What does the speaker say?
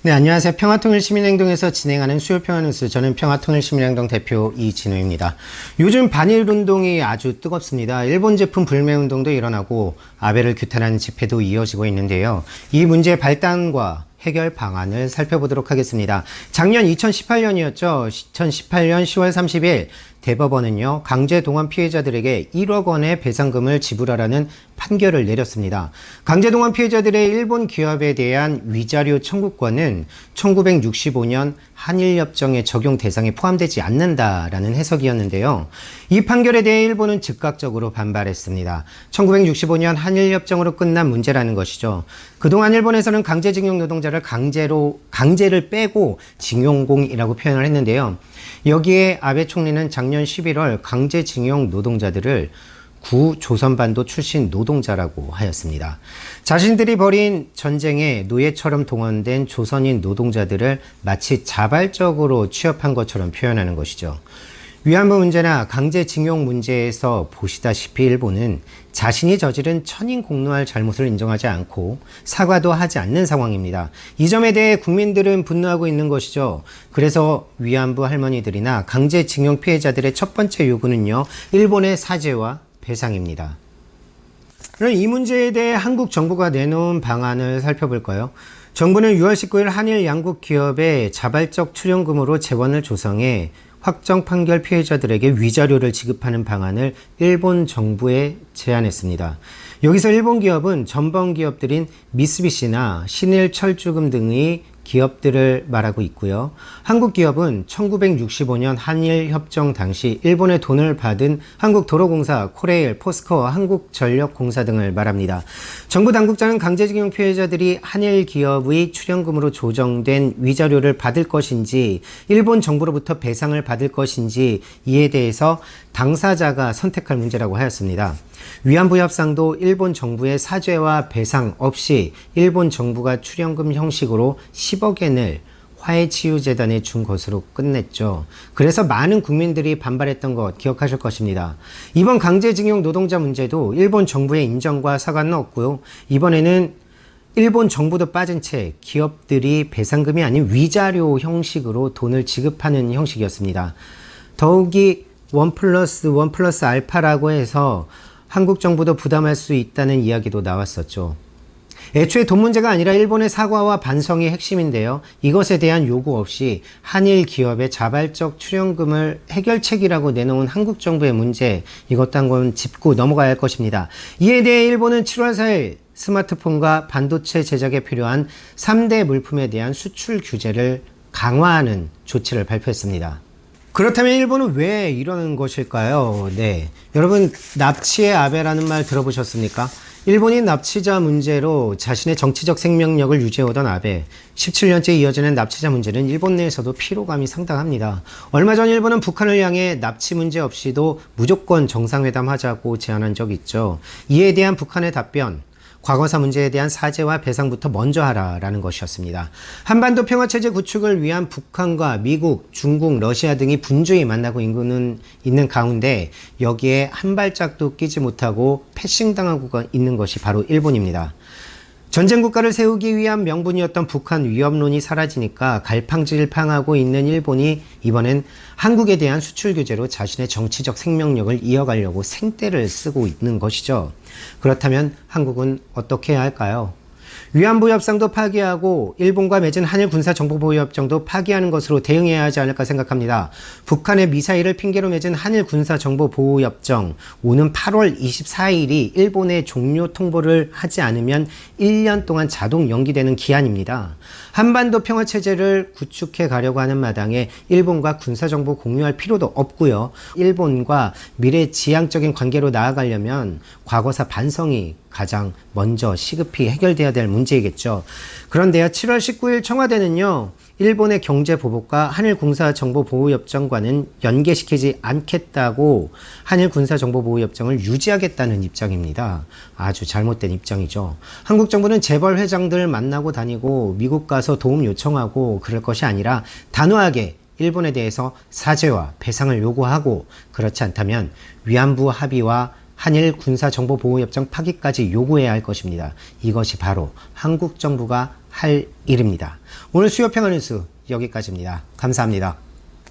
네, 안녕하세요. 평화통일시민행동에서 진행하는 수요 평화뉴스, 저는 평화통일시민행동 대표 이진우입니다. 요즘 반일운동이 아주 뜨겁습니다. 일본 제품 불매운동도 일어나고 아베를 규탄하는 집회도 이어지고 있는데요. 이 문제의 발단과 해결 방안을 살펴보도록 하겠습니다. 작년 2018년이었죠. 2018년 10월 30일 대법원은요, 강제동원 피해자들에게 1억 원의 배상금을 지불하라는 판결을 내렸습니다. 강제동원 피해자들의 일본 기업에 대한 위자료 청구권은 1965년 한일협정의 적용 대상에 포함되지 않는다라는 해석이었는데요. 이 판결에 대해 일본은 즉각적으로 반발했습니다. 1965년 한일협정으로 끝난 문제라는 것이죠. 그동안 일본에서는 강제징용 노동자를 강제를 빼고 징용공이라고 표현을 했는데요. 여기에 아베 총리는 작년 11월 강제징용 노동자들을 구조선반도 출신 노동자라고 하였습니다. 자신들이 벌인 전쟁에 노예처럼 동원된 조선인 노동자들을 마치 자발적으로 취업한 것처럼 표현하는 것이죠. 위안부 문제나 강제징용 문제에서 보시다시피 일본은 자신이 저지른 천인공노할 잘못을 인정하지 않고 사과도 하지 않는 상황입니다. 이 점에 대해 국민들은 분노하고 있는 것이죠. 그래서 위안부 할머니들이나 강제징용 피해자들의 첫 번째 요구는요, 일본의 사죄와 배상입니다. 그럼 이 문제에 대해 한국 정부가 내놓은 방안을 살펴볼까요? 정부는 6월 19일 한일 양국 기업의 자발적 출연금으로 재원을 조성해 확정 판결 피해자들에게 위자료를 지급하는 방안을 일본 정부에 제안했습니다. 여기서 일본 기업은 전범 기업들인 미쓰비시나 신일철주금 등의 기업들을 말하고 있고요. 한국 기업은 1965년 한일협정 당시 일본의 돈을 받은 한국도로공사, 코레일, 포스코, 한국전력공사 등을 말합니다. 정부 당국자는 강제징용 피해자들이 한일 기업의 출연금으로 조정된 위자료를 받을 것인지 일본 정부로부터 배상을 받을 것인지 이에 대해서 당사자가 선택할 문제라고 하였습니다. 위안부 협상도 일본 정부의 사죄와 배상 없이 일본 정부가 출연금 형식으로 10억엔을 화해치유재단에 준 것으로 끝냈죠. 그래서 많은 국민들이 반발했던 것 기억하실 것입니다. 이번 강제징용 노동자 문제도 일본 정부의 인정과 사과는 없고요. 이번에는 일본 정부도 빠진 채 기업들이 배상금이 아닌 위자료 형식으로 돈을 지급하는 형식이었습니다. 더욱이 1+1+, 알파라고 해서 한국 정부도 부담할 수 있다는 이야기도 나왔었죠. 애초에 돈 문제가 아니라 일본의 사과와 반성이 핵심인데요. 이것에 대한 요구 없이 한일 기업의 자발적 출연금을 해결책이라고 내놓은 한국 정부의 문제, 이것도 한번 짚고 넘어가야 할 것입니다. 이에 대해 일본은 7월 4일 스마트폰과 반도체 제작에 필요한 3대 물품에 대한 수출 규제를 강화하는 조치를 발표했습니다. 그렇다면 일본은 왜 이러는 것일까요? 네, 여러분 납치의 아베라는 말 들어보셨습니까? 일본이 납치자 문제로 자신의 정치적 생명력을 유지해오던 아베, 17년째 이어지는 납치자 문제는 일본 내에서도 피로감이 상당합니다. 얼마 전 일본은 북한을 향해 납치 문제 없이도 무조건 정상회담 하자고 제안한 적이 있죠. 이에 대한 북한의 답변, 과거사 문제에 대한 사죄와 배상부터 먼저 하라라는 것이었습니다. 한반도 평화체제 구축을 위한 북한과 미국, 중국, 러시아 등이 분주히 만나고 있는 가운데 여기에 한 발짝도 끼지 못하고 패싱당하고 있는 것이 바로 일본입니다. 전쟁 국가를 세우기 위한 명분이었던 북한 위협론이 사라지니까 갈팡질팡하고 있는 일본이 이번엔 한국에 대한 수출 규제로 자신의 정치적 생명력을 이어가려고 생떼를 쓰고 있는 것이죠. 그렇다면 한국은 어떻게 해야 할까요? 위안부 협상도 파기하고 일본과 맺은 한일 군사정보보호협정도 파기하는 것으로 대응해야 하지 않을까 생각합니다. 북한의 미사일을 핑계로 맺은 한일 군사정보보호협정, 오는 8월 24일이 일본에 종료 통보를 하지 않으면 1년 동안 자동 연기되는 기한입니다. 한반도 평화체제를 구축해 가려고 하는 마당에 일본과 군사정보 공유할 필요도 없고요. 일본과 미래지향적인 관계로 나아가려면 과거사 반성이 가장 먼저 시급히 해결돼야 될 문제이겠죠. 그런데요, 7월 19일 청와대는요, 일본의 경제보복과 한일군사정보보호협정과는 연계시키지 않겠다고 한일군사정보보호협정을 유지하겠다는 입장입니다. 아주 잘못된 입장이죠. 한국 정부는 재벌 회장들 만나고 다니고 미국 가서 도움 요청하고 그럴 것이 아니라 단호하게 일본에 대해서 사죄와 배상을 요구하고, 그렇지 않다면 위안부 합의와 한일 군사정보보호협정 파기까지 요구해야 할 것입니다. 이것이 바로 한국 정부가 할 일입니다. 오늘 수요평화 뉴스 여기까지입니다. 감사합니다.